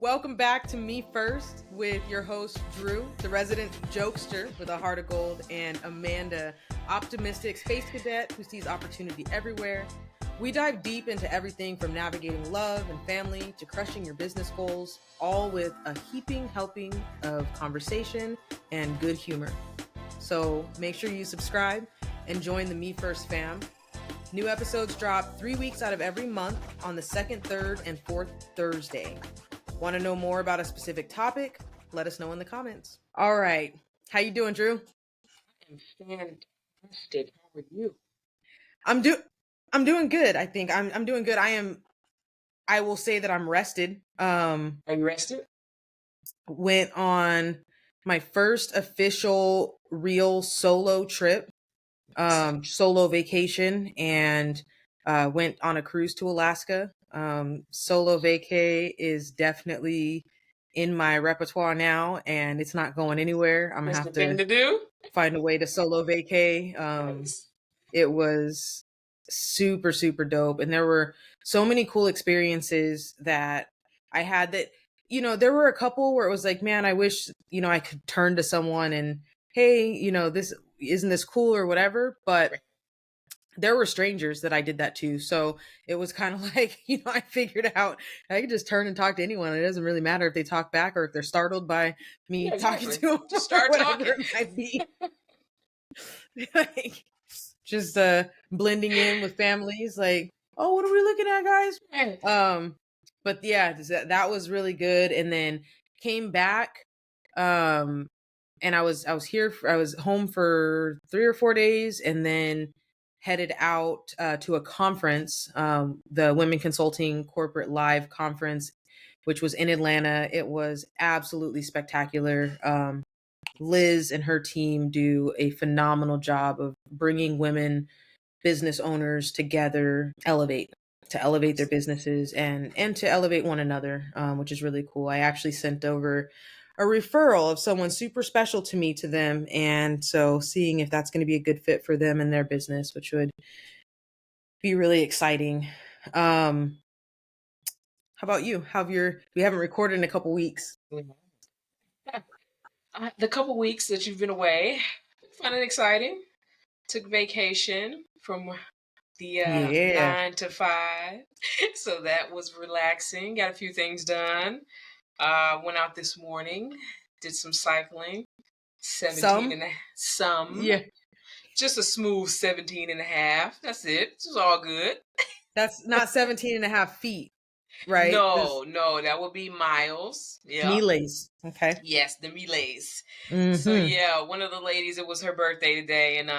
Welcome back to Me First with your host, Drew, the resident jokester with a heart of gold, and Amanda, optimistic space cadet who sees opportunity everywhere. We dive deep into everything from navigating love and family to crushing your business goals, all with a heaping helping of conversation and good humor. So make sure you subscribe and join the Me First fam. New episodes drop 3 weeks out of every month on the second, third, and fourth Thursday. Want to know more about a specific topic? Let us know in the comments. All right. How you doing, Drew? I'm fantastic. How are you? I'm doing good, I think. I'm doing good. I will say that I'm rested. Are you rested? Went on my first official real solo trip, solo vacation, and went on a cruise to Alaska. Solo vacay is definitely in my repertoire now, and it's not going anywhere. I'm gonna That's have the thing to to do. find a way to solo vacay. Nice. It was super, super dope. And there were so many cool experiences that I had that, there were a couple where it was like, man, I wish, I could turn to someone and, hey, this isn't this cool or whatever. But there were strangers that I did that to. So it was kind of like, I figured out I could just turn and talk to anyone. It doesn't really matter if they talk back or if they're startled by me talking to them. Just start whatever talking. it might be. Like, just blending in with families. Like, oh, what are we looking at, guys? But yeah, that was really good. And then came back. And I was home for 3 or 4 days, and then headed out to a conference, the Women Consulting Corporate Live Conference, which was in Atlanta. It was absolutely spectacular. Liz and her team do a phenomenal job of bringing women business owners together, to elevate their businesses and to elevate one another, which is really cool. I actually sent over a referral of someone super special to me to them, and so seeing if that's going to be a good fit for them and their business, which would be really exciting. How about you? We haven't recorded in a couple weeks. The couple weeks that you've been away, found it exciting. Took vacation from the 9 to 5, so that was relaxing. Got a few things done. Went out this morning, did some cycling. 17 and a some. Yeah. Just a smooth 17 and a half. That's it. This is all good. That's not 17 and a half feet, right? No, that would be miles. Yeah. Miles. Okay. Yes, the Miles. Mm-hmm. So yeah, one of the ladies, it was her birthday today, and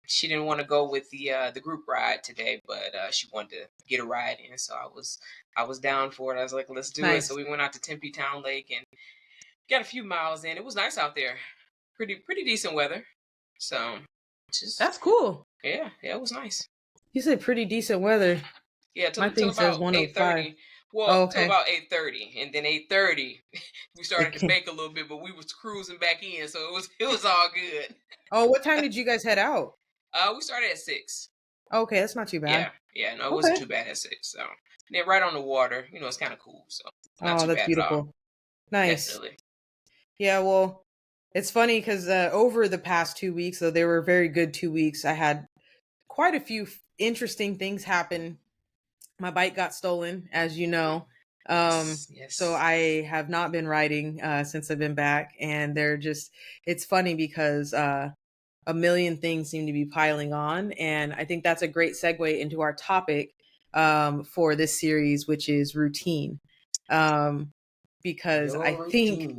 she didn't want to go with the group ride today, but she wanted to get a ride in, so I was down for it. I was like, let's do it. So we went out to Tempe Town Lake and got a few miles in. It was nice out there. Pretty decent weather. So that's cool. Yeah, it was nice. You said pretty decent weather. Yeah, till about 8:30. Well, till about 8:30, and then 8:30 we started to bake a little bit, but we was cruising back in, so it was all good. Oh, what time did you guys head out? We started at 6. Okay, that's not too bad. Yeah, no, it wasn't too bad at 6. So, and then right on the water, it's kind of cool. So, not too that's bad beautiful. At all. Nice. Definitely. Yeah, well, it's funny because over the past 2 weeks, though, they were very good 2 weeks. I had quite a few interesting things happen. My bike got stolen, as you know. Yes. So I have not been riding since I've been back, and it's funny because a million things seem to be piling on, and I think that's a great segue into our topic for this series, which is routine. Because I think,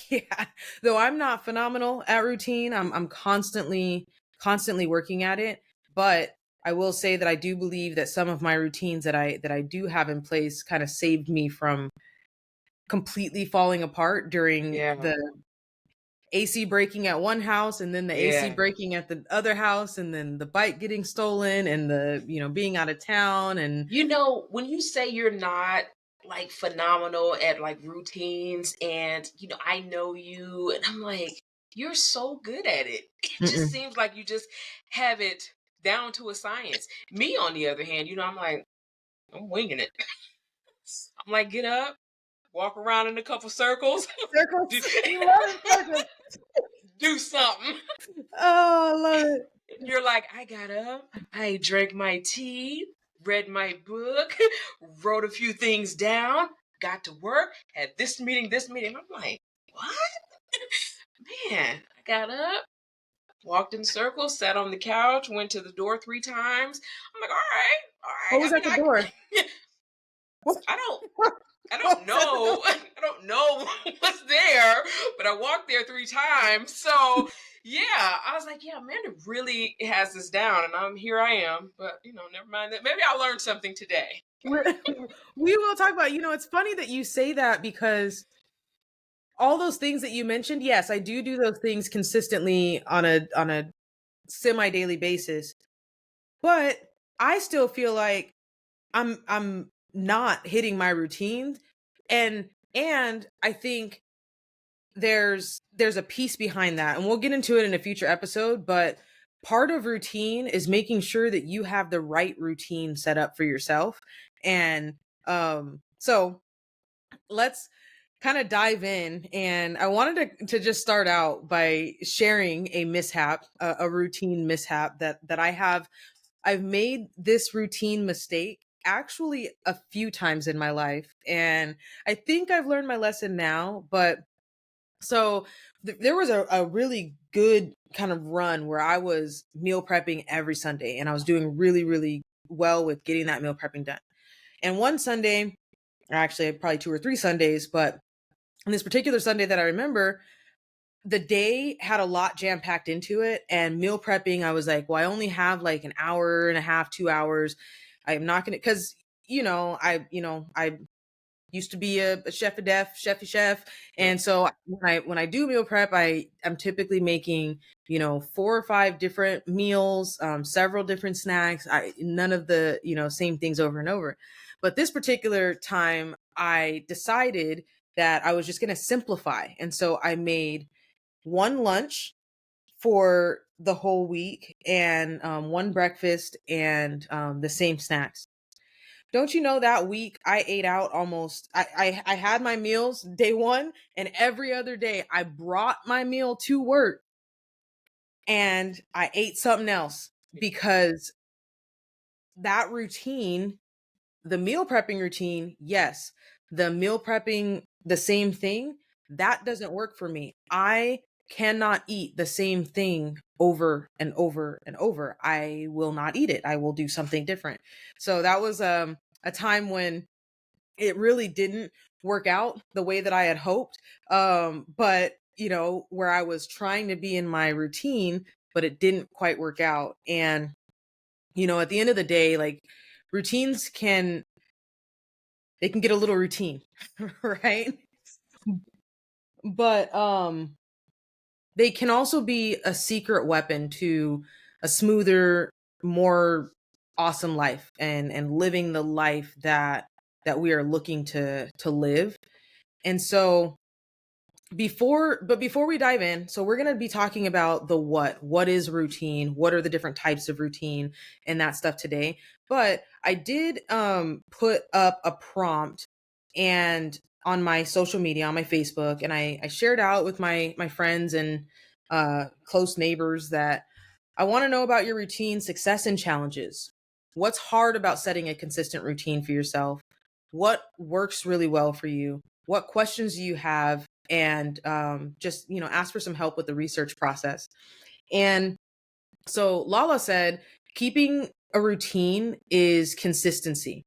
yeah, though I'm not phenomenal at routine, I'm constantly working at it, but I will say that I do believe that some of my routines that I do have in place kind of saved me from completely falling apart during the AC breaking at one house, and then the AC breaking at the other house, and then the bike getting stolen, and the being out of town. And when you say you're not like phenomenal at like routines, and I know you, and I'm like, you're so good at it. It just seems like you just have it down to a science. Me, on the other hand, I'm like, I'm winging it. I'm like, get up, walk around in a couple circles, do, Circles. You love it, circles. do something. Oh, I love it. And you're like, I got up, I drank my tea, read my book, wrote a few things down, got to work, had this meeting, this meeting. I'm like, what? Man, I got up, walked in circles, sat on the couch, went to the door 3 times. I'm like, all right, all What right. was I mean, at the door? What, I don't, I what don't was at the know. door? I don't know what's there, but I walked there 3 times. So yeah, I was like, yeah, Amanda really has this down, and here. I am, but never mind that. Maybe I'll learn something today. We will talk about, it's funny that you say that because all those things that you mentioned, yes, I do those things consistently on a semi-daily basis. But I still feel like I'm not hitting my routines, and I think there's a piece behind that, and we'll get into it in a future episode, but part of routine is making sure that you have the right routine set up for yourself. And so let's kind of dive in, and I wanted to just start out by sharing a mishap, a routine mishap that I've made this routine mistake actually a few times in my life, and I think I've learned my lesson now. But so there was a really good kind of run where I was meal prepping every Sunday, and I was doing really, really well with getting that meal prepping done. And one Sunday, or actually probably 2 or 3 Sundays, but on this particular Sunday that I remember, the day had a lot jam packed into it. And meal prepping, I was like, well, I only have like an hour and a half, 2 hours. I'm not going to, because, I used to be a chefy chef. And so when I do meal prep, I'm typically making, 4 or 5 different meals, several different snacks. None of the, same things over and over. But this particular time, I decided that I was just going to simplify. And so I made one lunch for the whole week, and one breakfast, and the same snacks. Don't you know that week I ate out almost, I had my meals day one, and every other day I brought my meal to work and I ate something else, because that routine, the meal prepping routine, yes, the meal prepping, the same thing, that doesn't work for me. I cannot eat the same thing over and over and over. I will not eat it. I will do something different. So that was a time when it really didn't work out the way that I had hoped. But where I was trying to be in my routine, but it didn't quite work out. And at the end of the day, like, routines can get a little routine, right? But they can also be a secret weapon to a smoother, more awesome life, and living the life that we are looking to live. And so before we dive in, so we're going to be talking about the what is routine, what are the different types of routine, and that stuff today. But I did put up a prompt, and on my social media, on my Facebook, and I shared out with my friends and close neighbors that I want to know about your routine success and challenges. What's hard about setting a consistent routine for yourself? What works really well for you? What questions do you have? And just ask for some help with the research process. And so Lala said, keeping a routine is consistency.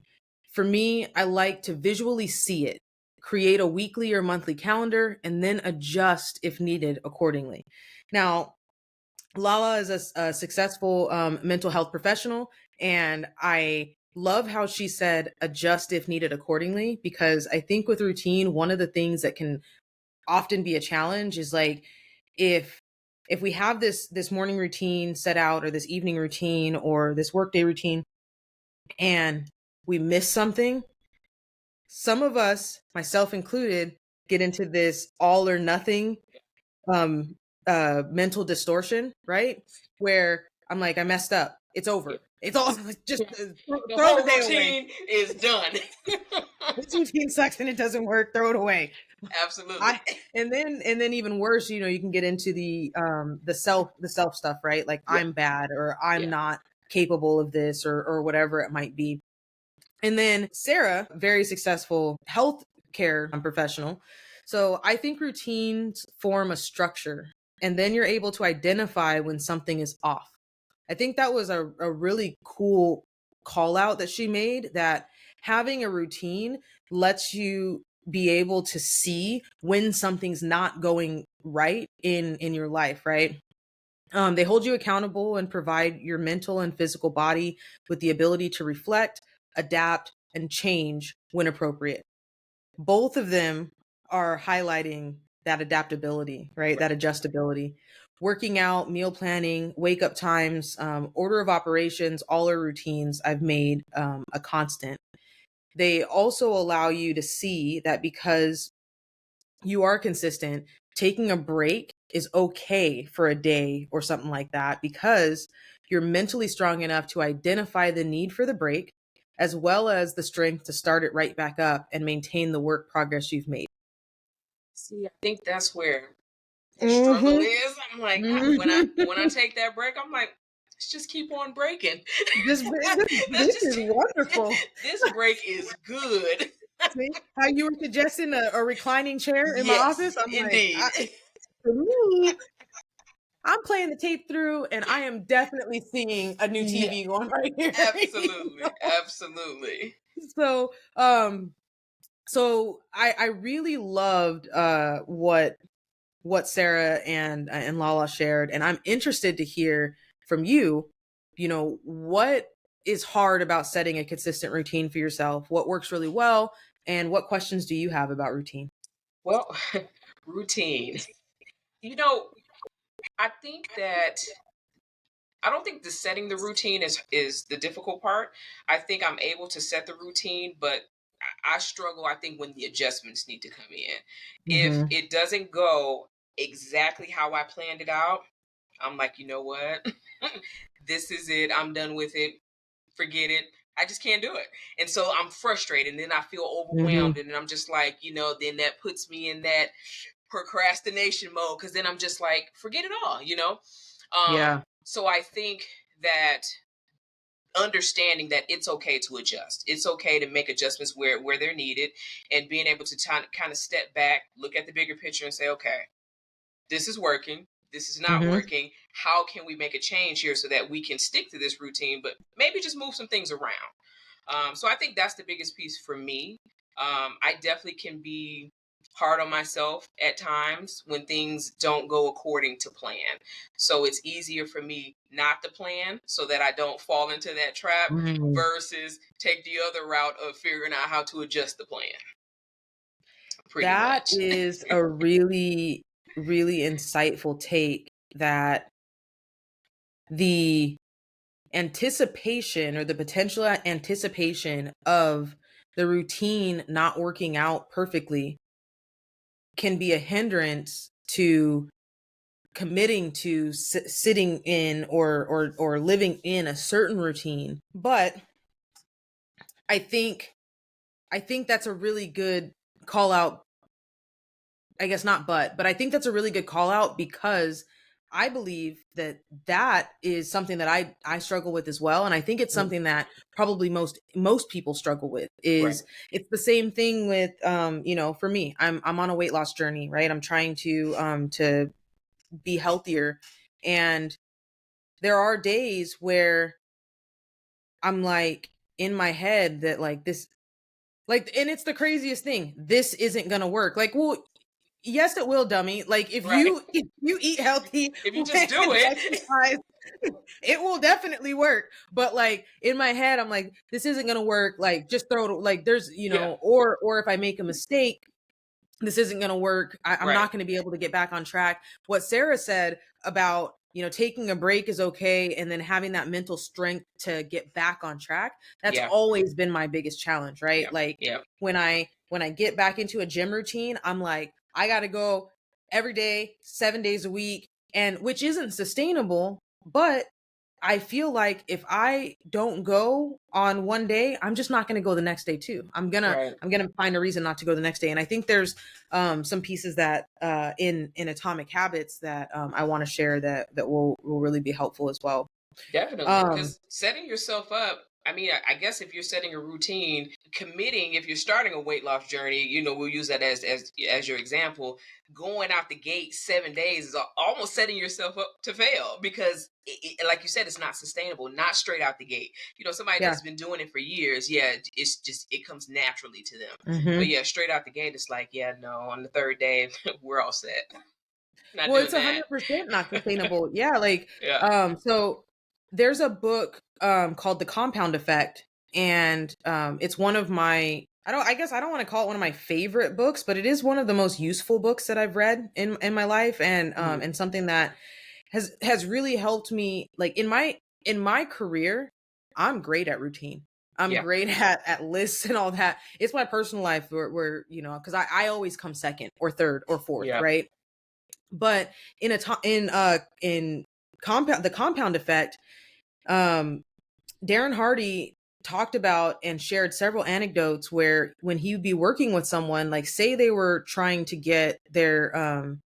For me, I like to visually see it, create a weekly or monthly calendar, and then adjust if needed accordingly. Now, Lala is a successful mental health professional, and I love how she said adjust if needed accordingly, because I think with routine, one of the things that can often be a challenge is like, if we have this morning routine set out, or this evening routine, or this workday routine, and we miss something, some of us, myself included, get into this all or nothing mental distortion, right? Where I'm like, I messed up, it's over. It's all just The throw the whole day away. routine is done. This routine sucks and it doesn't work. Throw it away. Absolutely. And then even worse, you can get into the self stuff, right? Like Yeah. I'm bad or I'm Yeah. not capable of this or whatever it might be. And then Sarah, very successful healthcare professional. So I think routines form a structure and then you're able to identify when something is off. I think that was a really cool call out that she made, that having a routine lets you be able to see when something's not going right in your life, right? They hold you accountable and provide your mental and physical body with the ability to reflect, adapt, and change when appropriate. Both of them are highlighting that adaptability, right? That adjustability. Working out, meal planning, wake up times, order of operations, all are routines I've made a constant. They also allow you to see that because you are consistent, taking a break is okay for a day or something like that, because you're mentally strong enough to identify the need for the break, as well as the strength to start it right back up and maintain the work progress you've made. See, I think that's where the struggle Mm-hmm. is. I'm like, when I Mm-hmm. take that break, I'm like, let's just keep on breaking. Let's This just is wonderful. this break is good. See how you were suggesting a reclining chair in my Yes, office? I'm like, indeed. for me, I'm playing the tape through and I am definitely seeing a new Yeah, TV going right here. absolutely, absolutely. So, so I really loved what Sarah and Lala shared, and I'm interested to hear from you. What is hard about setting a consistent routine for yourself? What works really well, and what questions do you have about routine? Well, routine. You know, I think that I don't think the setting the routine is the difficult part. I think I'm able to set the routine, but I struggle. I think when the adjustments need to come in, if Mm-hmm. it doesn't go exactly how I planned it out, I'm like, you know what, this is it. I'm done with it. Forget it. I just can't do it. And so I'm frustrated and then I feel Mm-hmm. overwhelmed and then I'm just like, then that puts me in that procrastination mode because then I'm just like, forget it all. Yeah. So I think that understanding that it's okay to adjust. It's okay to make adjustments where they're needed and being able to kind of step back, look at the bigger picture and say, okay, this is working. This is not Mm-hmm. working. How can we make a change here so that we can stick to this routine, but maybe just move some things around? So I think that's the biggest piece for me. I definitely can be hard on myself at times when things don't go according to plan. So it's easier for me not to plan so that I don't fall into that trap Mm. versus take the other route of figuring out how to adjust the plan, pretty That much. is a really, really insightful take, that the anticipation or the potential anticipation of the routine not working out perfectly can be a hindrance to committing to sitting in or living in a certain routine. But I think that's a really good call out. I guess not, but I think that's a really good call out, because I believe that that is something that I struggle with as well, and I think it's Mm, something that probably most people struggle with. right. Is It's the same thing with for me, I'm on a weight loss journey, right? I'm trying to be healthier, and there are days where I'm like in my head that like this, like, and it's the craziest thing, this isn't gonna work. Like, well, yes, it will, dummy. Like, Right. if you eat healthy If you just do and it. exercise, it will definitely work. But like in my head, I'm like, this isn't gonna work. Like, just throw it. Like, there's Yeah. or if I make a mistake, this isn't going to work. I'm Right. not going to be able to get back on track. What Sarah said about, taking a break is okay, and then having that mental strength to get back on track, that's Yeah. always been my biggest challenge, right? Yeah. Like Yeah. when I get back into a gym routine, I'm like, I got to go every day, 7 days a week, and which isn't sustainable, but I feel like if I don't go on one day, I'm just not going to go the next day too. Right. I'm gonna find a reason not to go the next day. And I think there's some pieces that in Atomic Habits that I want to share that will really be helpful as well. Definitely, Um, because setting yourself up. I mean, I guess if you're setting a routine, committing, if you're starting a weight loss journey, we'll use that as your example. Going out the gate 7 days is almost setting yourself up to fail because, like you said, it's not sustainable. Not straight out the gate. Somebody yeah. that's been doing it for years, yeah, it's just it comes naturally to them. But Hmm. yeah, straight out the gate, it's like, yeah, no, on the third day, we're all set. Not Well, it's doing a that. 100% not sustainable. Yeah, like Yeah. so there's a book called The Compound Effect, and it's one of my I guess I don't want to call it one of my favorite books, but it is one of the most useful books that I've read in my life, Mhm. and something that has really helped me like in my career. I'm great at routine. I'm Yeah. great at lists and all that. It's my personal life where because I always come second or third or fourth, Yeah. right? But in compound the compound effect, um Darren Hardy talked about and shared several anecdotes where when he would be working with someone, like say they were trying to get their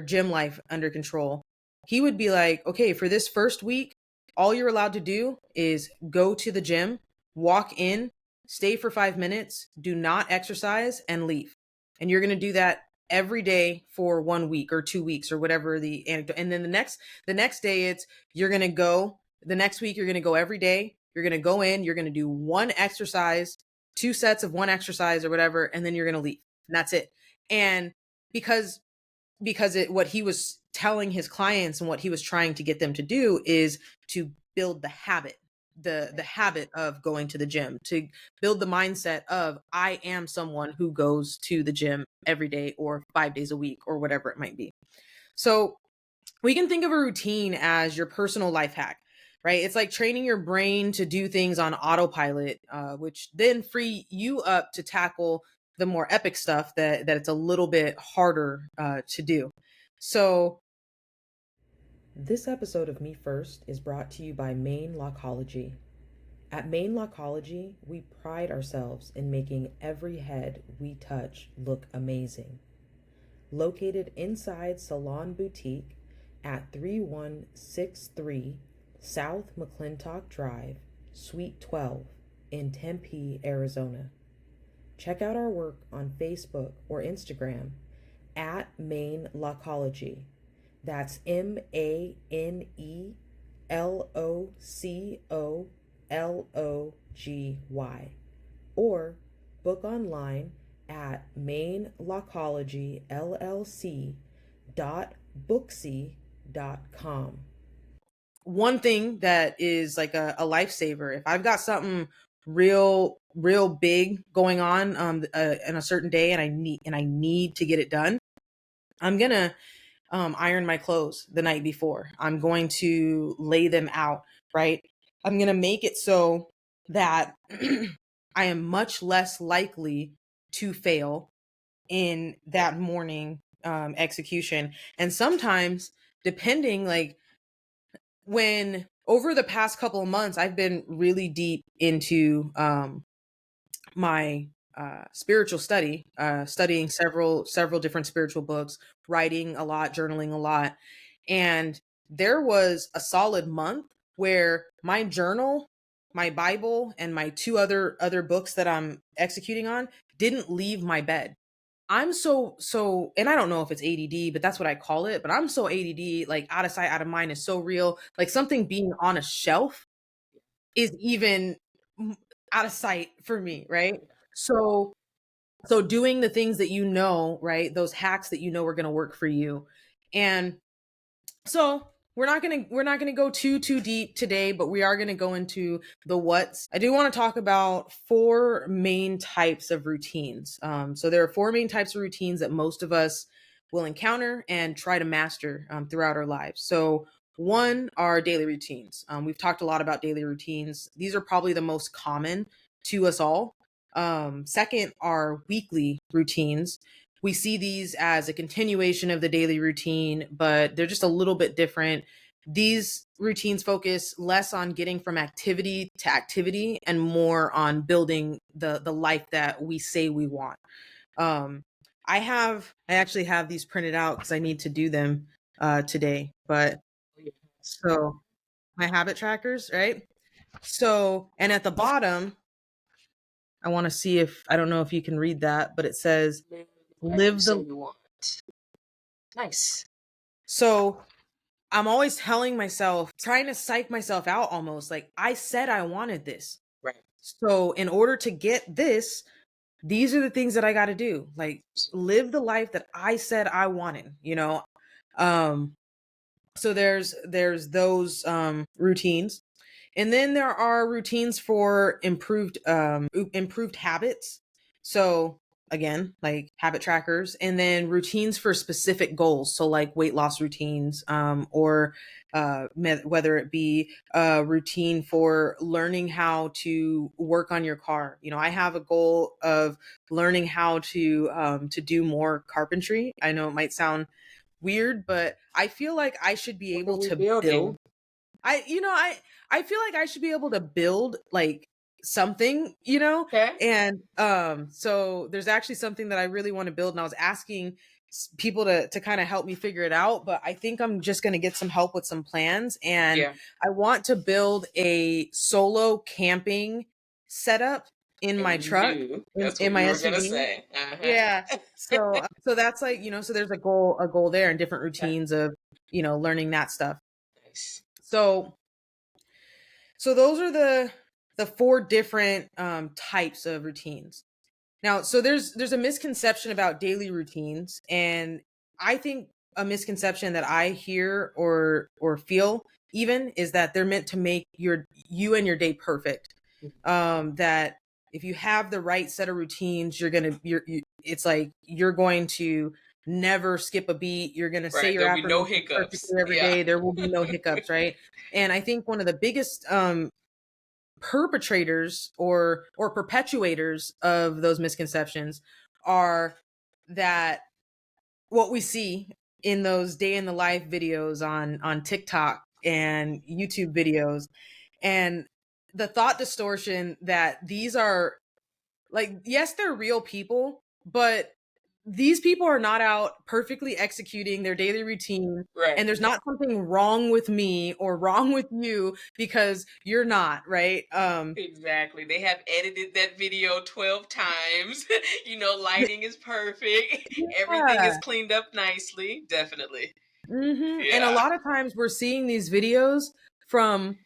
gym life under control, he would be like, okay, for this first week, all you're allowed to do is go to the gym, walk in, stay for 5 minutes, do not exercise, and leave. And you're going to do that every day for 1 week or 2 weeks or whatever the anecdote. And then the next day, it's you're going to go. The next week, you're going to go every day. You're going to go in. You're going to do one exercise, 2 sets of one exercise or whatever, and then you're going to leave. And that's it. And because what he was telling his clients and what he was trying to get them to do is to build the habit, the habit of going to the gym, to build the mindset of I am someone who goes to the gym every day or 5 days a week or whatever it might be. So we can think of a routine as your personal life hack, right? It's like training your brain to do things on autopilot, which then free you up to tackle the more epic stuff that it's a little bit harder to do. So this episode of Me First is brought to you by Maine Lockology. At Maine Lockology, we pride ourselves in making every head we touch look amazing. Located inside Salon Boutique at 3163 South McClintock Drive, Suite 12 in Tempe, Arizona. Check out our work on Facebook or Instagram at Maine Lockology. That's MANELOCOLOGY. Or book online at mainlockologyllc.booksy.com. One thing that is like a lifesaver, if I've got something real big going on in a certain day and I need to get it done, I'm gonna iron my clothes the night before. I'm going to lay them out, right? I'm gonna make it so that I am much less likely to fail in that morning execution. And sometimes, depending, like when over the past couple of months, I've been really deep into my spiritual study, studying several different spiritual books, writing a lot, journaling a lot, and there was a solid month where my journal, my Bible, and my two other books that I'm executing on didn't leave my bed. I'm so, and I don't know if it's ADD, but that's what I call it. But I'm so ADD, like out of sight, out of mind is so real. Like something being on a shelf is even out of sight for me, right? So doing the things that right? Those hacks that are going to work for you. And so we're not gonna go too deep today, but we are gonna go into the what's. I do want to talk about four main types of routines. So there are four main types of routines that most of us will encounter and try to master throughout our lives. So one are daily routines. We've talked a lot about daily routines. These are probably the most common to us all. Second are weekly routines. We see these as a continuation of the daily routine, but they're just a little bit different. these routines focus less on getting from activity to activity and more on building the life that we say we want. um I actually have these printed out because I need to do them today. But so my habit trackers, right? So, and at the bottom, I want to see if, I don't know if you can read that, but it says Like you live say the. you want. Nice. So I'm always telling myself, trying to psych myself out almost, like I said I wanted this. Right. So in order to get this, these are the things that I got to do. Like live the life that I said I wanted, you know? Um, so there's those routines. And then there are routines for improved habits. So again, like habit trackers, and then routines for specific goals. So like weight loss routines, or whether it be a routine for learning how to work on your car. You know, I have a goal of learning how to do more carpentry. I know it might sound weird, but I feel like I should be What are able we to building? build. I feel like I should be able to build like something, you know? Okay. And so there's actually something that I really want to build, and I was asking people to kind of help me figure it out, but I think I'm just going to get some help with some plans. And Yeah. I want to build a solo camping setup in my And you truck, knew in, that's in what my you were gonna SUV. say. Yeah. So that's like, so there's a goal there, and different Okay. routines of, learning that stuff. Nice. So those are the four different types of routines. Now, so there's a misconception about daily routines, and I think a misconception that I hear or feel even is that they're meant to make you and your day perfect. That if you have the right set of routines, it's like you're going to never skip a beat. You're going to say Right. your There'll be no affirmations hiccups. perfectly every Yeah. day. There will be no hiccups, right? And I think one of the biggest perpetrators or perpetuators of those misconceptions are that what we see in those day in the life videos on TikTok and YouTube videos, and the thought distortion that these are, like, yes, they're real people, but these people are not out perfectly executing their daily routine. Right. And there's not something wrong with me or wrong with you because you're not, right? Exactly. They have edited that video 12 times. Lighting is perfect. Everything Yeah. is cleaned up nicely. Definitely. And a Yeah. lot of times we're seeing these videos from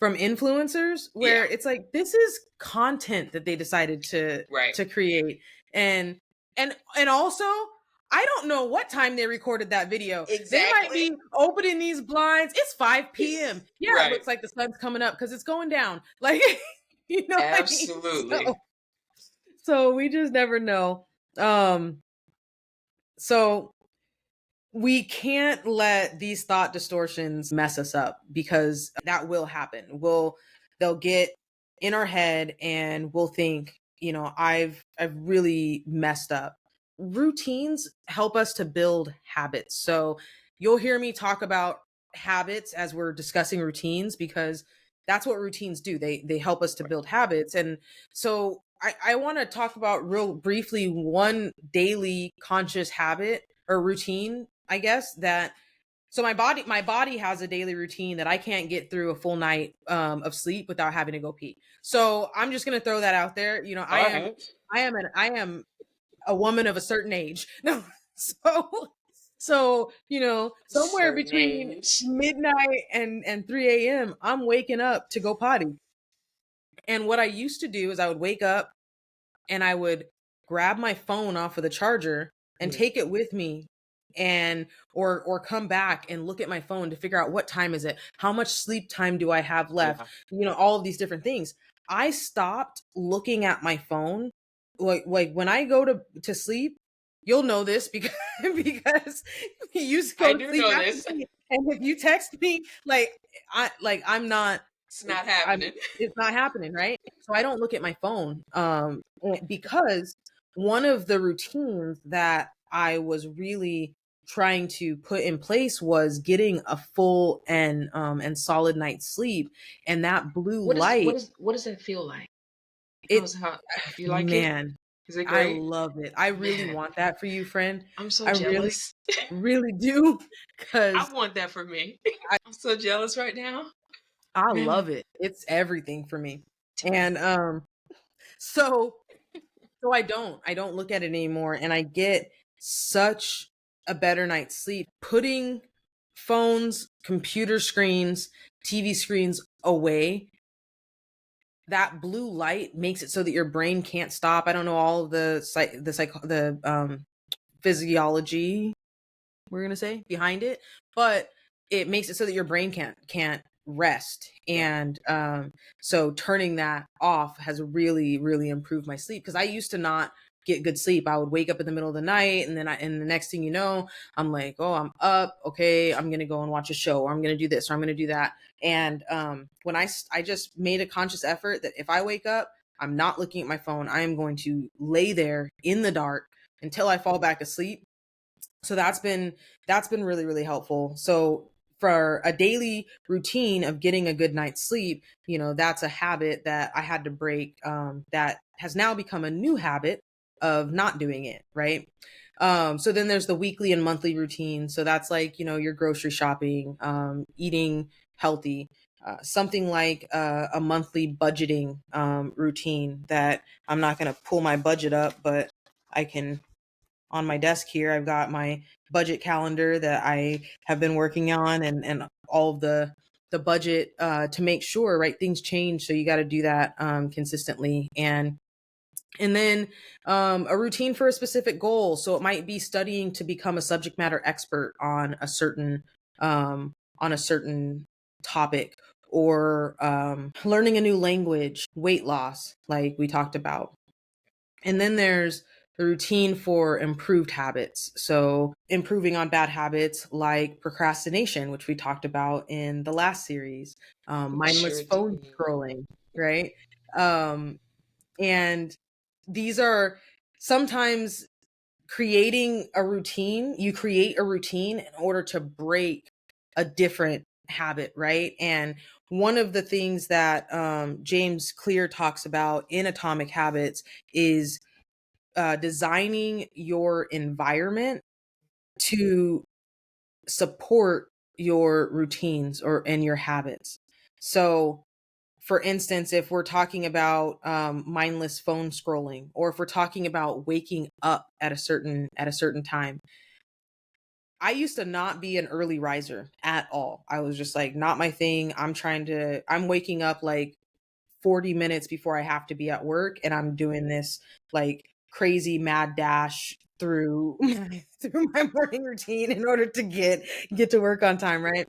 influencers Yeah. where it's like, this is content that they decided Right. to create. And and also, I don't know what time they recorded that video. They might Exactly. be opening these blinds. It's 5 p.m. Yeah, it Right. looks like the sun's coming up because it's going down. Like, you know what I mean? Absolutely. So we just never know. Um so we can't let these thought distortions mess us up, because that will happen. They'll get in our head and we'll think, I've really messed up. Routines help us to build habits. So you'll hear me talk about habits as we're discussing routines, because that's what routines do. They help us to build habits. And so I want to talk about real briefly one daily conscious habit or routine, I guess, that so my body has a daily routine that I can't get through a full night of sleep without having to go pee. So I'm just gonna throw that out there. All right. I am a woman of a certain age. No, so somewhere Certain between age. midnight and 3 a.m. I'm waking up to go potty. And what I used to do is I would wake up and I would grab my phone off of the charger and Mhm. take it with me, and or come back and look at my phone to figure out what time is it, how much sleep time do I have left, Yeah. all of these different things. I stopped looking at my phone, like when I go to sleep. You'll know this because because you used to I go to do sleep know after this. me, and if you text me, I'm not, It's not I'm happening. it's not happening, right? So I don't look at my phone, because one of the routines that I was really trying to put in place was getting a full and solid night's sleep. And that blue light, what does that feel like? it How you like it? man, Is it I great? love it. I really Man, want that for you, friend. I'm so I really, jealous. really do. I Because want that for me. I, I'm so jealous right now. I Man, love it. It's everything for me. tell me. And so I don't look at it anymore, and I get such a better night's sleep putting phones, computer screens, TV screens away. That blue light makes it so that your brain can't stop. I don't know all of the physiology we're gonna say behind it, but it makes it so that your brain can't rest. Yeah. And so turning that off has really really improved my sleep, because I used to not get good sleep. I would wake up in the middle of the night, and then and the next thing you know, I'm like, oh, I'm up, okay, I'm gonna go and watch a show, or I'm gonna do this, or I'm gonna do that. And when I just made a conscious effort that if I wake up, I'm not looking at my phone, I am going to lay there in the dark until I fall back asleep. So that's been really really helpful. So for a daily routine of getting a good night's sleep, that's a habit that I had to break, that has now become a new habit of not doing it, right? So then there's the weekly and monthly routine. So that's like, your grocery shopping, eating healthy, something like a monthly budgeting routine that I'm not going to pull my budget up, but I can, on my desk here, I've got my budget calendar that I have been working on, and all of the budget, to make sure, right, things change. So you got to do that consistently. And then a routine for a specific goal. So it might be studying to become a subject matter expert on a certain topic, or learning a new language, weight loss, like we talked about. And then there's the routine for improved habits. So, improving on bad habits like procrastination, which we talked about in the last series, We mindless sure phone did. scrolling, right? Um, and these are sometimes you create a routine in order to break a different habit, right? And one of the things that James Clear talks about in Atomic Habits is designing your environment to support your routines and your habits. So, for instance, if we're talking about mindless phone scrolling, or if we're talking about waking up at a certain time, I used to not be an early riser at all. I was just like, not my thing. I'm waking up like 40 minutes before I have to be at work, and I'm doing this like crazy mad dash through through my morning routine in order to get to work on time, right?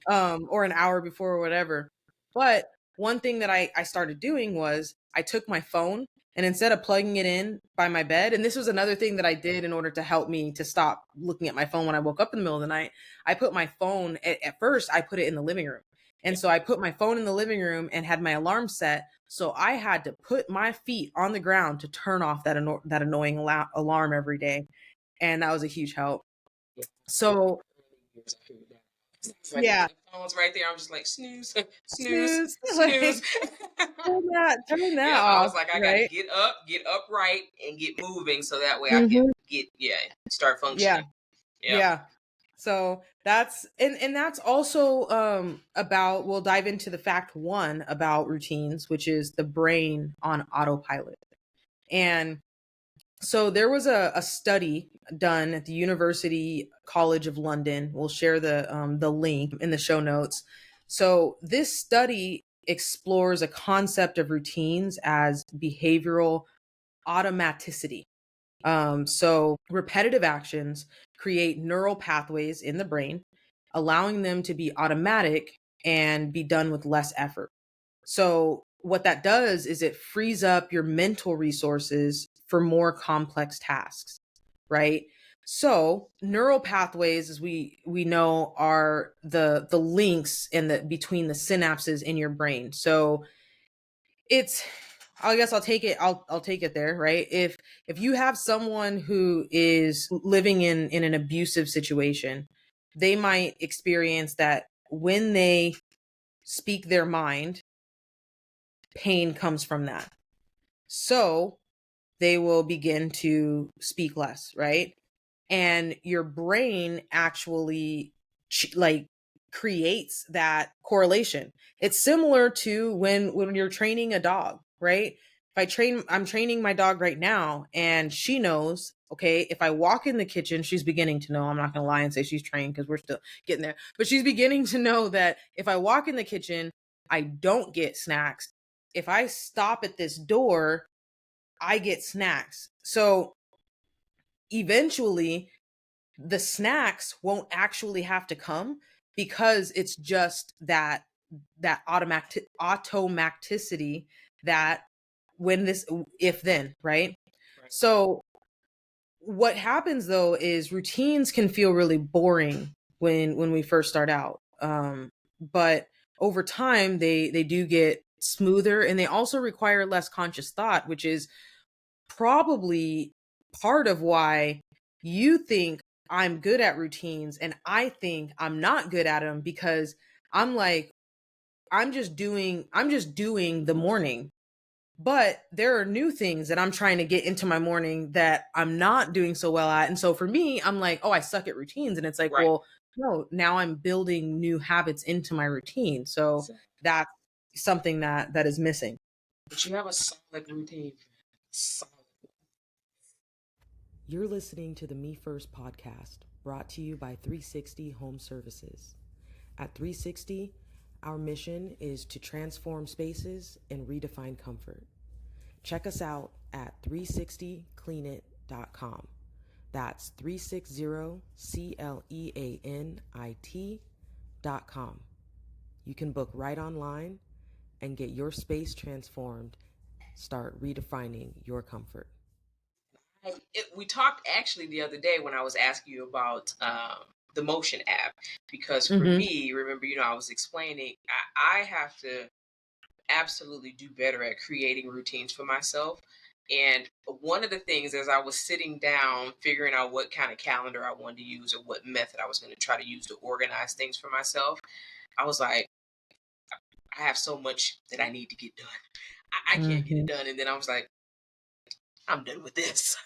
Or an hour before, or whatever. But one thing that I started doing was I took my phone, and instead of plugging it in by my bed, and this was another thing that I did in order to help me to stop looking at my phone when I woke up in the middle of the night, I put my phone, at first I put it in the living room. And so I put my phone in the living room and had my alarm set. So I had to put my feet on the ground to turn off that annoying alarm every day. And that was a huge help. Yeah. So, Years, I figured that. It's like yeah, the phone's right there. I'm just like snooze, snooze, snooze, snooze. like turn that Yep, I off, was like, I gotta right? get up, get upright, and get moving so that way I can Hmm. start Yeah, functioning. Yep. yeah. So that's also about, we'll dive into the fact one about routines, which is the brain on autopilot. And so there was a study done at the University College of London. We'll share the link in the show notes. So this study explores a concept of routines as behavioral automaticity. So repetitive actions create neural pathways in the brain, allowing them to be automatic and be done with less effort. So, what that does is it frees up your mental resources for more complex tasks, right? So, neural pathways, as we know, are the links in the between the synapses in your brain. So, it's I guess I'll take it. I'll take it there, right? If you have someone who is living in an abusive situation, they might experience that when they speak their mind, pain comes from that. So they will begin to speak less, right? And your brain actually like creates that correlation. It's similar to when you're training a dog, right? I'm training my dog right now, and she knows, okay, if I walk in the kitchen, she's beginning to know. I'm not going to lie and say she's trained because we're still getting there, but she's beginning to know that if I walk in the kitchen, I don't get snacks. If I stop at this door, I get snacks. So eventually the snacks won't actually have to come, because it's just that automaticity, that when this, if then, right? Right. So what happens though is routines can feel really boring when we first start out, but over time they do get smoother, and they also require less conscious thought, which is probably part of why you think I'm good at routines and I think I'm not good at them, because I'm like, I'm just doing the morning. But there are new things that I'm trying to get into my morning that I'm not doing so well at. And so for me, I'm like, oh, I suck at routines. And it's like, Right. well, no, now I'm building new habits into my routine. So Exactly. that's something that is missing. But you have a solid routine. Solid. You're listening to the Me First podcast, brought to you by 360 Home Services. At 360, our mission is to transform spaces and redefine comfort. Check us out at 360cleanit.com. That's 360cleanit.com. You can book right online and get your space transformed. Start redefining your comfort. We talked actually the other day when I was asking you about the Motion app, because for Mm-hmm. me, remember, I was explaining, I have to absolutely do better at creating routines for myself. And one of the things, as I was sitting down figuring out what kind of calendar I wanted to use or what method I was going to try to use to organize things for myself, I was like, I have so much that I need to get done. I can't get Mm-hmm. it done. And then I was like, I'm done with this.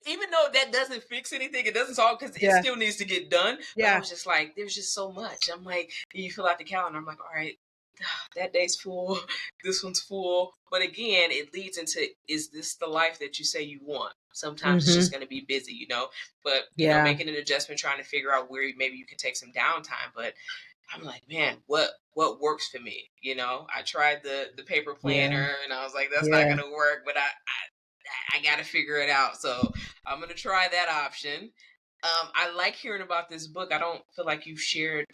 Even though that doesn't fix anything, it doesn't solve, because it Yeah. still needs to get done. But I Yeah. was just like, there's just so much. I'm like, you fill out the calendar. I'm like, all right, that day's full. This one's full. But again, it leads into, is this the life that you say you want? Sometimes it's Mm-hmm. just going to be busy, But Yeah. making an adjustment, trying to figure out where maybe you can take some downtime. But I'm like, man, what works for me? I tried the paper Yeah. planner, and I was like, that's not Yeah. gonna work. But I got to figure it out. So I'm gonna try that option. I like hearing about this book. I don't feel like you've shared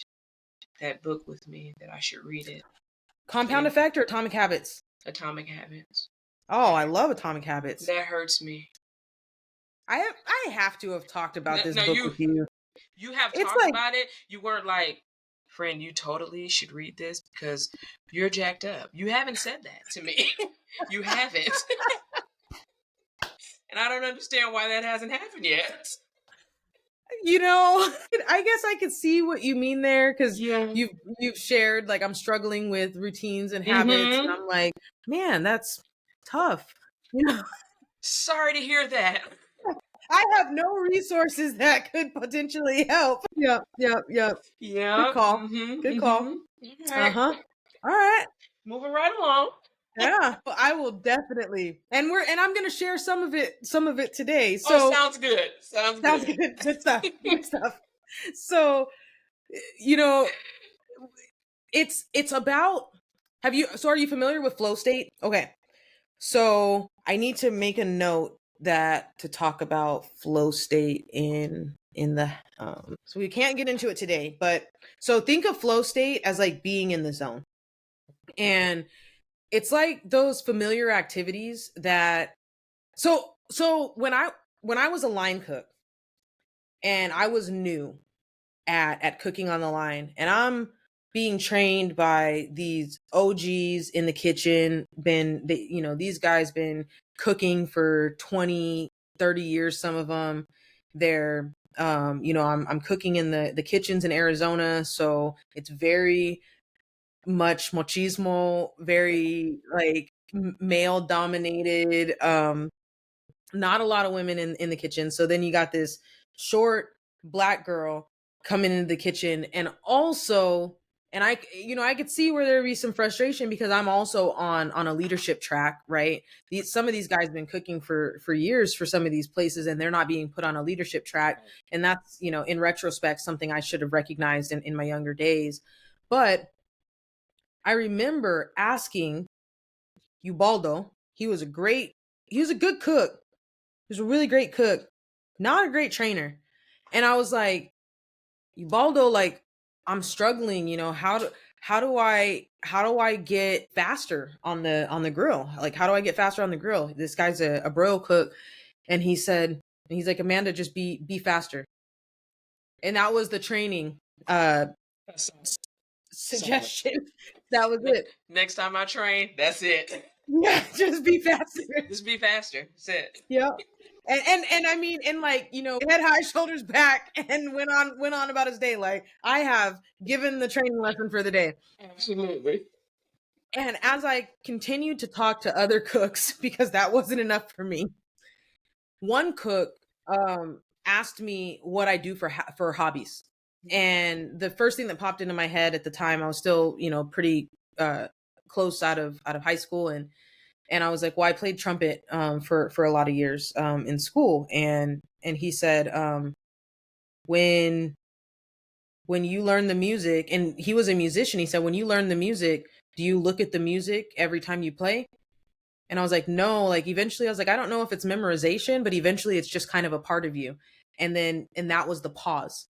that book with me, that I should read it. Compound And Effect or Atomic Habits? Atomic Habits. Oh, I love Atomic Habits. That hurts me. I have to have talked about this No, book with you. you have It's talked like, about it. You weren't like, friend, you totally should read this because you're jacked up. You haven't said that to me. You haven't. And I don't understand why that hasn't happened yet. I guess I could see what you mean there, because Yeah. you've shared, like, I'm struggling with routines and habits, and Mm-hmm. I'm like, man, that's tough. You know, Sorry to hear that. I have no resources that could potentially help. Yep, yep, yep. Good Yeah. call. Mm-hmm. Good call. Mm-hmm. All right. Uh-huh. All right. Moving right along. Yeah. Well, I will definitely. And I'm gonna share some of it today. Oh, So sounds good. Sounds sounds good. good. Good stuff. Good stuff. So, you know, it's about, are you familiar with flow state? Okay. So I need to make a note that to talk about flow state in the so we can't get into it today, but so think of flow state as like being in the zone. And it's like those familiar activities that, so when I was a line cook and I was new at cooking on the line, and being trained by these OGs in the kitchen, these guys been cooking for 20, 30 years, some of them. They're I'm cooking in the kitchens in Arizona, so it's very much machismo, very like male dominated. Not a lot of women in the kitchen. So then you got this short black girl coming into the kitchen, and also, and I could see where there'd be some frustration because I'm also on a leadership track, right? Some of these guys have been cooking for years for some of these places, and they're not being put on a leadership track. And that's, in retrospect, something I should have recognized in my younger days. But I remember asking Ubaldo, he was a good cook. He was a really great cook, not a great trainer. And I was like, Ubaldo, like, I'm struggling, how do I get faster on the grill? Like, how do I get faster on the grill? This guy's a broil cook. And he's like, Amanda, just be faster. And that was the training suggestion. That was it. Next time I train, that's it. Yeah, just be faster. Just be faster. That's it. Yep. And I mean, and like, head high, shoulders back, and went on about his day. Like, I have given the training lesson for the day. Absolutely. And as I continued to talk to other cooks, because that wasn't enough for me, one cook asked me what I do for hobbies. And the first thing that popped into my head at the time, I was still, pretty close out of high school, and I was like, well, I played trumpet for a lot of years in school. And he said, when you learn the music, and he was a musician, he said, when you learn the music, do you look at the music every time you play? And I was like, no, like eventually I was like, I don't know if it's memorization, but eventually it's just kind of a part of you. And that was the pause.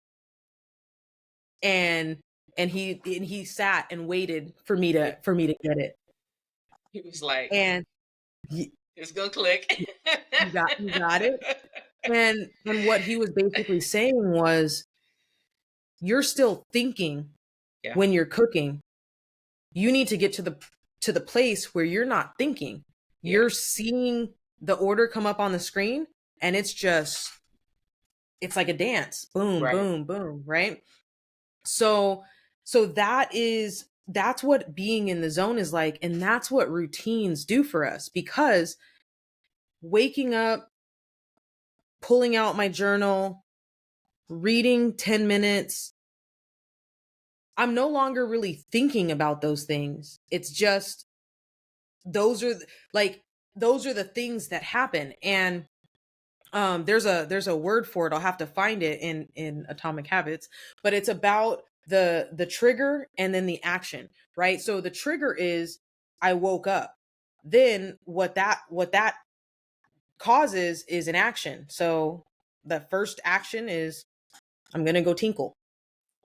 And he sat and waited for me to get it. He was like, and it's gonna click. you got it. And what he was basically saying was, you're still thinking when you're cooking. You need to get to the place where you're not thinking. You're seeing the order come up on the screen, and it's like a dance. Boom, Right. boom, boom, right? So that's what being in the zone is like, and that's what routines do for us, because waking up, pulling out my journal, reading 10 minutes, I'm no longer really thinking about those things. It's just those are the things that happen. And there's a word for it. I'll have to find it in Atomic Habits, but it's about the trigger and then the action, right? So the trigger is, I woke up. Then what that causes is an action. So the first action is, I'm going to go tinkle.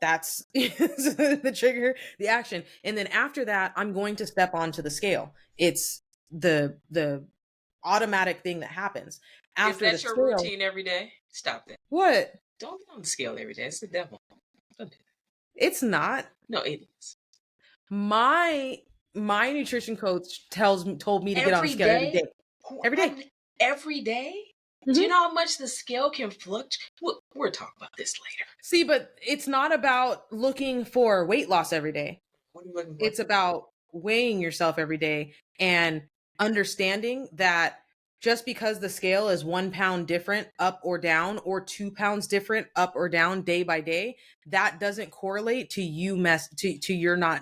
That's the trigger, the action. And then after that, I'm going to step onto the scale. It's the automatic thing that happens. After if that's the your scale, routine every day, stop that. What? Don't get on the scale every day. It's the devil. Don't do that. It's not. No, it is. My nutrition coach told me to get on the scale every day. Every day. Every day? Mm-hmm. Do you know how much the scale can fluctuate? We'll talk about this later. See, but it's not about looking for weight loss every day. What are you looking for? It's about weighing yourself every day and understanding that just because the scale is 1 pound different up or down, or 2 pounds different up or down day by day, that doesn't correlate to you're not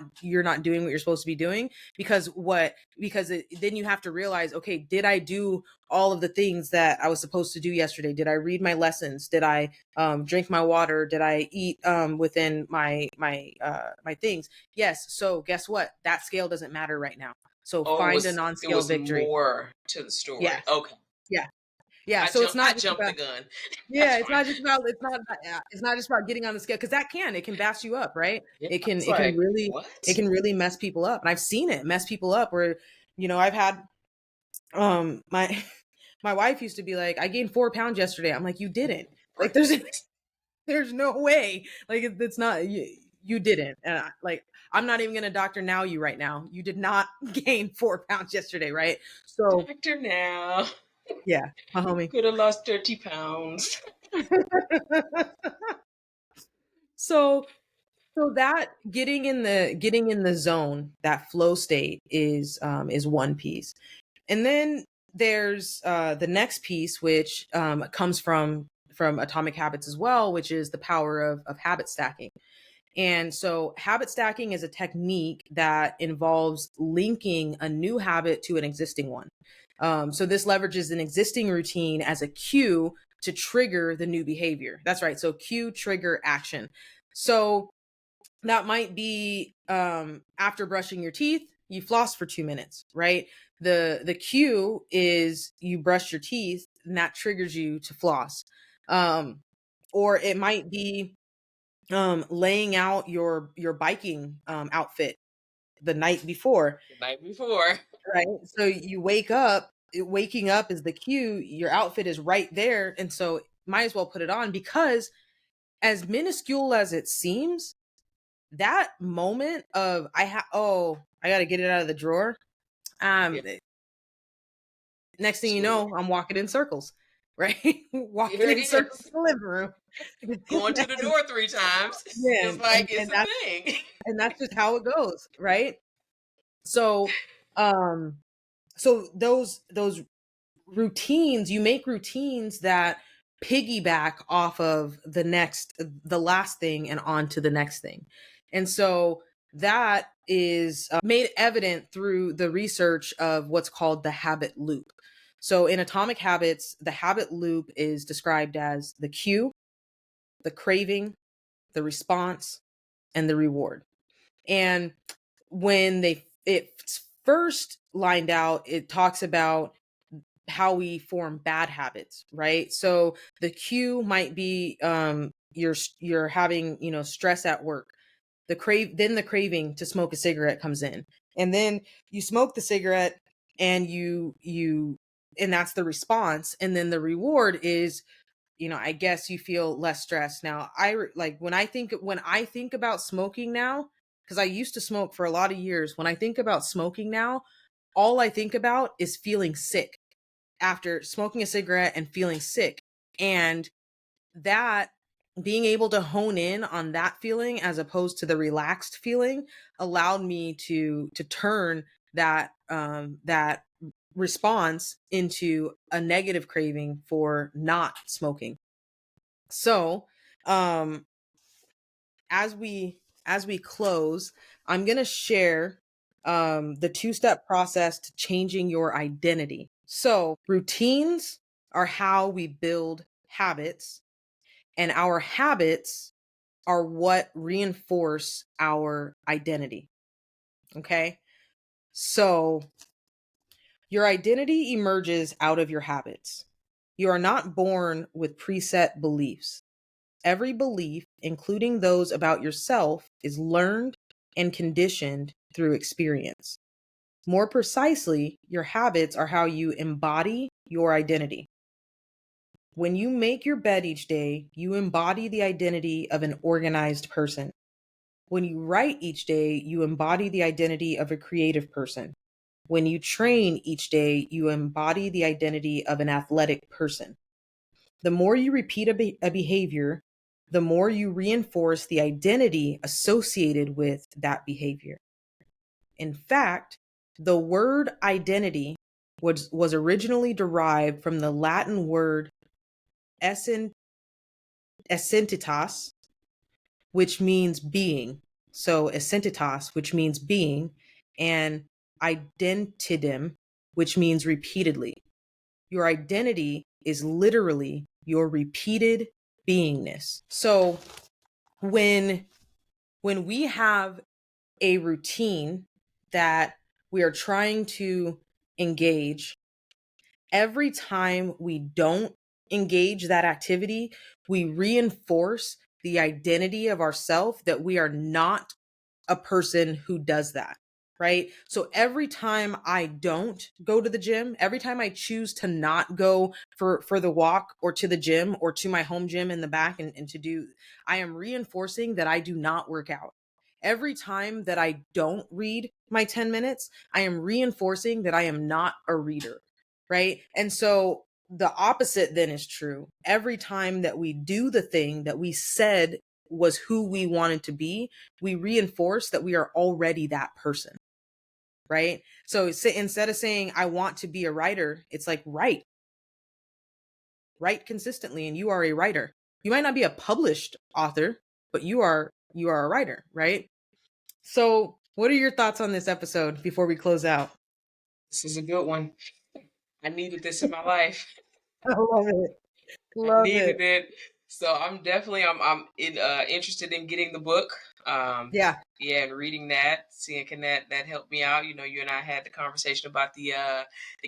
doing what you're supposed to be doing. Because then you have to realize, okay, did I do all of the things that I was supposed to do yesterday? Did I read my lessons? Did I drink my water? Did I eat within my things? Yes. So guess what? That scale doesn't matter right now. So find a non-scale victory. More to the story. Yeah. Okay. Yeah. So it's not I jumped the gun. Yeah, it's not just about getting on the scale, because it can bash you up, right? Yeah, It can really mess people up. And I've seen it mess people up where, I've had my wife used to be like, I gained 4 pounds yesterday. I'm like, you didn't. Like, there's no way. Like, it's not, you didn't. And I'm not even gonna doctor now you right now. You did not gain 4 pounds yesterday, right? So Doctor now. yeah, my You homie. could have lost 30 pounds. so so that getting in the zone, that flow state is one piece. And then there's the next piece, which comes from Atomic Habits as well, which is the power of habit stacking. And so habit stacking is a technique that involves linking a new habit to an existing one. So this leverages an existing routine as a cue to trigger the new behavior. That's right. So cue, trigger, action. So that might be after brushing your teeth, you floss for 2 minutes, right? The cue is you brush your teeth, and that triggers you to floss. Or it might be laying out your biking outfit the night before, The night before. right? So you wake up, waking up is the cue, your outfit is right there, and so might as well put it on, because as minuscule as it seems, that moment of I got to get it out of the drawer, Yeah. next thing you Sure. know, I'm walking in circles, right? Here Walking it in circles is. in the living room. Going to the and, door 3 times. It's man, like and, it's and a that's thing. and that's just how it goes, right? So um so those routines, you make routines that piggyback off of the last thing and on to the next thing. And so that is made evident through the research of what's called the habit loop. So in Atomic Habits, the habit loop is described as the cue, the craving, the response, and the reward. And when it's first lined out, it talks about how we form bad habits, right? So the cue might be you're having, stress at work. Then the craving to smoke a cigarette comes in. And then you smoke the cigarette, and and that's the response. And then the reward is, I guess you feel less stressed. Now, when I think about smoking now, because I used to smoke for a lot of years, when I think about smoking now, all I think about is feeling sick after smoking a cigarette and feeling sick. And that being able to hone in on that feeling as opposed to the relaxed feeling allowed me to turn that response into a negative craving for not smoking. So, um, as we close, I'm gonna share the two-step process to changing your identity. So, routines are how we build habits, and our habits are what reinforce our identity. Okay, so your identity emerges out of your habits. You are not born with preset beliefs. Every belief, including those about yourself, is learned and conditioned through experience. More precisely, your habits are how you embody your identity. When you make your bed each day, you embody the identity of an organized person. When you write each day, you embody the identity of a creative person. When you train each day, you embody the identity of an athletic person. The more you repeat a behavior, the more you reinforce the identity associated with that behavior. In fact, the word identity was originally derived from the Latin word essentitas, which means being. So essentitas, which means being, and identidem, which means repeatedly. Your identity is literally your repeated beingness. So when we have a routine that we are trying to engage, every time we don't engage that activity, we reinforce the identity of ourself that we are not a person who does that. right? So every time I don't go to the gym, every time I choose to not go for the walk or to the gym or to my home gym in the back and to do, I am reinforcing that I do not work out. Every time that I don't read my 10 minutes, I am reinforcing that I am not a reader, right? And so the opposite then is true. Every time that we do the thing that we said was who we wanted to be, we reinforce that we are already that person, right? So instead of saying, I want to be a writer, it's like, write consistently, and you are a writer. You might not be a published author, but you are a writer, right? So what are your thoughts on this episode before we close out? This is a good one. I needed this in my life. I love it. I Love it. needed it. So I'm interested in getting the book. Um, Yeah. yeah, and reading that, seeing can that help me out. You know, you and I had the conversation about the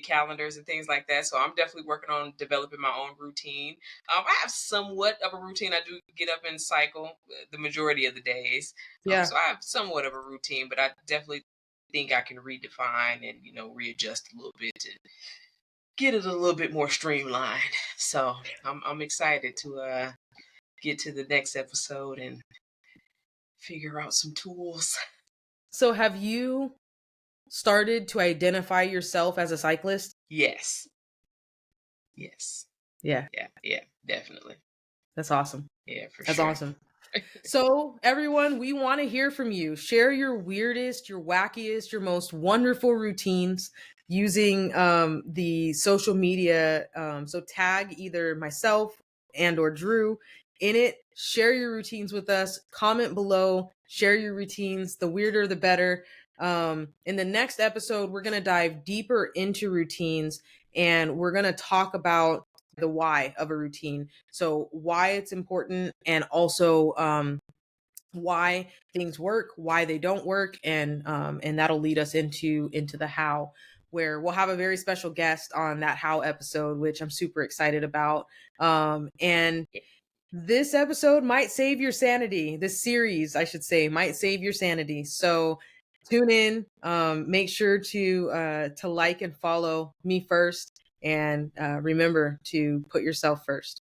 calendars and things like that. So I'm definitely working on developing my own routine. I have somewhat of a routine. I do get up and cycle the majority of the days. Yeah. So I have somewhat of a routine, but I definitely think I can redefine and readjust a little bit to get it a little bit more streamlined. So I'm excited to get to the next episode and figure out some tools. So have you started to identify yourself as a cyclist? Yes. Yes. Yeah. Yeah, definitely. That's awesome. Yeah, for That's sure. awesome. So, everyone, we want to hear from you. Share your weirdest, your wackiest, your most wonderful routines using the social media. So tag either myself and or Drew in it. Share your routines with us. Comment below. Share your routines. The weirder, the better. In the next episode, we're going to dive deeper into routines, and we're going to talk about the why of a routine. So why it's important, and also why things work, why they don't work, and that'll lead us into the how, where we'll have a very special guest on that how episode, which I'm super excited about. And this episode might save your sanity. This series, I should say, might save your sanity. So tune in. Make sure to like and follow me first, and remember to put yourself first.